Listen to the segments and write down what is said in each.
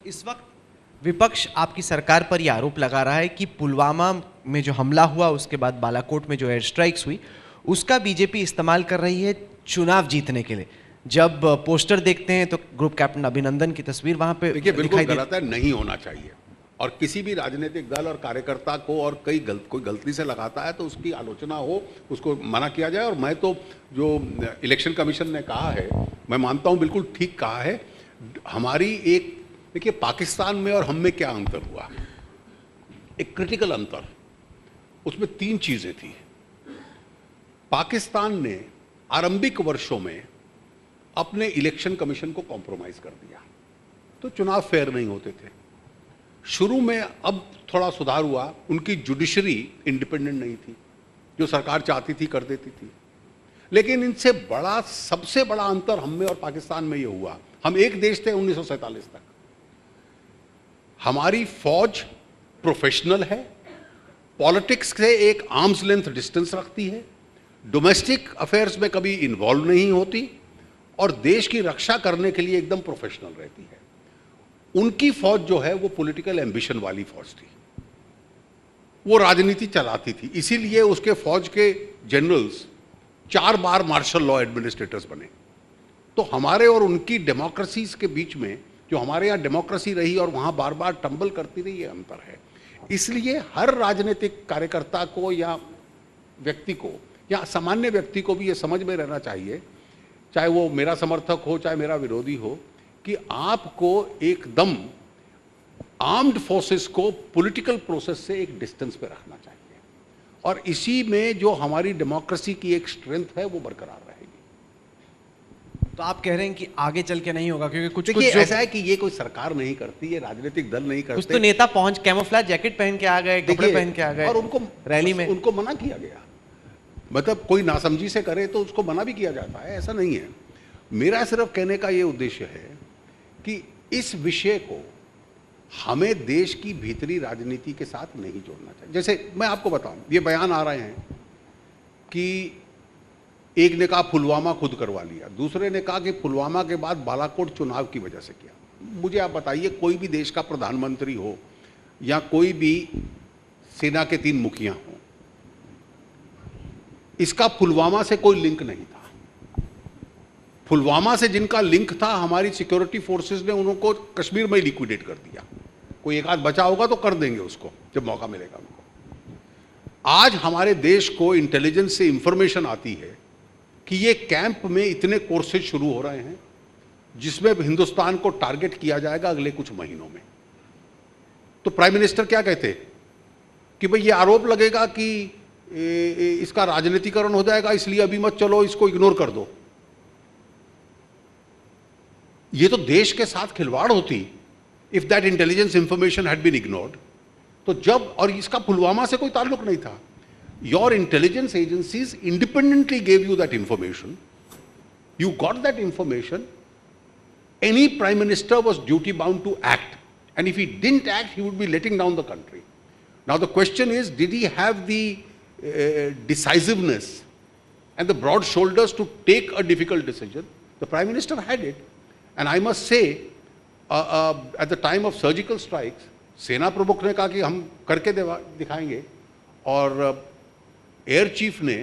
इस वक्त विपक्ष आपकी सरकार पर यह आरोप लगा रहा है कि पुलवामा में जो हमला हुआ, उसके बाद बालाकोट में जो एयर स्ट्राइक्स हुई, उसका बीजेपी इस्तेमाल कर रही है चुनाव जीतने के लिए। जब पोस्टर देखते हैं तो ग्रुप कैप्टन अभिनंदन की तस्वीर वहां पे देखिए, बिल्कुल दिखाई गलत है, नहीं होना चाहिए। और किसी भी राजनीतिक दल और कार्यकर्ता को और कोई गलती से लगाता है तो उसकी आलोचना हो, उसको मना किया जाए। और मैं तो जो इलेक्शन कमीशन ने कहा है, मैं मानता हूं बिल्कुल ठीक कहा है। हमारी एक, देखिए, पाकिस्तान में और हम में क्या अंतर हुआ, एक क्रिटिकल अंतर, उसमें 3 चीजें थी। पाकिस्तान ने आरंभिक वर्षों में अपने इलेक्शन कमीशन को कॉम्प्रोमाइज कर दिया, तो चुनाव फेयर नहीं होते थे। शुरू में, अब थोड़ा सुधार हुआ, उनकी जुडिशरी इंडिपेंडेंट नहीं थी, जो सरकार चाहती थी कर देती थी। लेकिन इनसे बड़ा, सबसे बड़ा अंतर हम में और पाकिस्तान में ये हुआ, हम एक देश थे 1947 तक। हमारी फौज प्रोफेशनल है, पॉलिटिक्स से एक आर्म्स लेंथ डिस्टेंस रखती है, डोमेस्टिक अफेयर्स में कभी इन्वॉल्व नहीं होती और देश की रक्षा करने के लिए एकदम प्रोफेशनल रहती है। उनकी फौज जो है वो पॉलिटिकल एम्बिशन वाली फौज थी, वो राजनीति चलाती थी। इसीलिए उसके फौज के जनरल्स 4 बार मार्शल लॉ एडमिनिस्ट्रेटर्स बने। तो हमारे और उनकी डेमोक्रेसीज के बीच में, जो हमारे यहाँ डेमोक्रेसी रही और वहाँ बार बार टंबल करती रही, ये अंतर है। इसलिए हर राजनीतिक कार्यकर्ता को या व्यक्ति को या सामान्य व्यक्ति को भी ये समझ में रहना चाहिए, चाहे वो मेरा समर्थक हो चाहे मेरा विरोधी हो, कि आपको एकदम आर्म्ड फोर्सेस को पॉलिटिकल प्रोसेस से एक डिस्टेंस पे रखना चाहिए। और इसी में जो हमारी डेमोक्रेसी की एक स्ट्रेंथ है वो बरकरार रहेगी। तो आप कह रहे हैं कि आगे चल के नहीं होगा, क्योंकि कुछ ऐसा है कि ये कोई सरकार नहीं करती, ये राजनीतिक दल नहीं करते। कुछ तो नेता पहुंच कैमोफ्लेज जैकेट पहन के आ गए, कपड़े पहन के आ गए और उनको रैली में, उनको मना किया गया। मतलब कोई नासमझी से करे तो उसको मना भी किया जाता है, ऐसा नहीं है। मेरा सिर्फ कहने का ये उद्देश्य है कि इस विषय को हमें देश की भीतरी राजनीति के साथ नहीं जोड़ना चाहिए। जैसे मैं आपको बताऊं, ये बयान आ रहे हैं कि एक ने कहा पुलवामा खुद करवा लिया, दूसरे ने कहा कि पुलवामा के बाद बालाकोट चुनाव की वजह से किया। मुझे आप बताइए, कोई भी देश का प्रधानमंत्री हो या कोई भी सेना के 3 मुखिया हो, इसका पुलवामा से कोई लिंक नहीं था। पुलवामा से जिनका लिंक था, हमारी सिक्योरिटी फोर्सेस ने उनको कश्मीर में लिक्विडेट कर दिया। कोई एक आध बचा होगा तो कर देंगे उसको जब मौका मिलेगा उनको। आज हमारे देश को इंटेलिजेंस से इंफॉर्मेशन आती है कि ये कैंप में इतने कोर्सेज शुरू हो रहे हैं जिसमें हिंदुस्तान को टारगेट किया जाएगा अगले कुछ महीनों में। तो प्राइम मिनिस्टर क्या कहते कि भाई ये आरोप लगेगा कि इसका राजनीतिकरण हो जाएगा, इसलिए अभी मत चलो, इसको इग्नोर कर दो। ये तो देश के साथ खिलवाड़ होती if that intelligence information had been ignored. तो जब, और इसका पुलवामा से कोई ताल्लुक नहीं था, your intelligence agencies independently gave you that information, you got that information, any prime minister was duty bound to act, and if he didn't act he would be letting down the country. Now the question is, did he have the decisiveness and the broad shoulders to take a difficult decision? The Prime Minister had it. And I must say, at the time of surgical strikes, सेना प्रमुख ने कहा कि हम करके दिखाएंगे, और air chief ने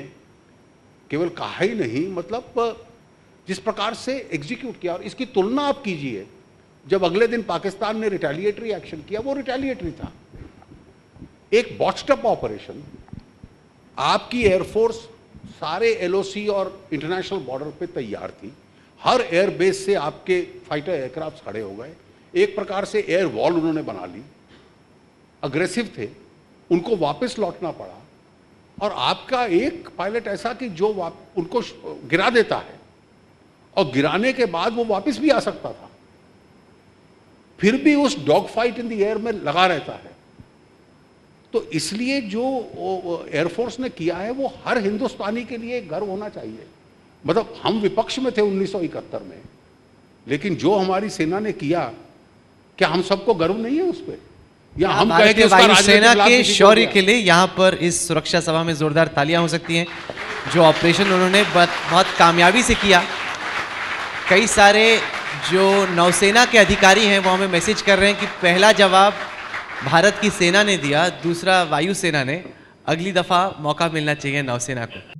केवल कहा ही नहीं, मतलब जिस प्रकार से एग्जीक्यूट किया। और इसकी तुलना आप कीजिए, जब अगले दिन पाकिस्तान ने रिटेलिएटरी एक्शन किया, वो रिटेलिएटरी था, एक बॉट्स्ड अप ऑपरेशन। आपकी एयरफोर्स सारे एलओसी और इंटरनेशनल बॉर्डर पे तैयार थी, हर एयरबेस से आपके फाइटर एयरक्राफ्ट खड़े हो गए, एक प्रकार से एयर वॉल उन्होंने बना ली, अग्रेसिव थे, उनको वापस लौटना पड़ा। और आपका एक पायलट ऐसा कि जो उनको गिरा देता है, और गिराने के बाद वो वापस भी आ सकता था, फिर भी उस dog fight in the air में लगा रहता है। तो इसलिए जो एयरफोर्स ने किया है वो हर हिंदुस्तानी के लिए गर्व होना चाहिए। मतलब हम विपक्ष में थे 1971 में, लेकिन जो हमारी सेना ने किया, क्या हम सबको गर्व नहीं है उस पर? या हम कहें कि उसका सेना के शौर्य के लिए यहाँ पर इस सुरक्षा सभा में जोरदार तालियां हो सकती हैं। जो ऑपरेशन उन्होंने बहुत कामयाबी से किया, कई सारे जो नौसेना के अधिकारी हैं वो हमें मैसेज कर रहे हैं कि पहला जवाब भारत की सेना ने दिया, दूसरा वायुसेना ने, अगली दफ़ा मौका मिलना चाहिए नौसेना को।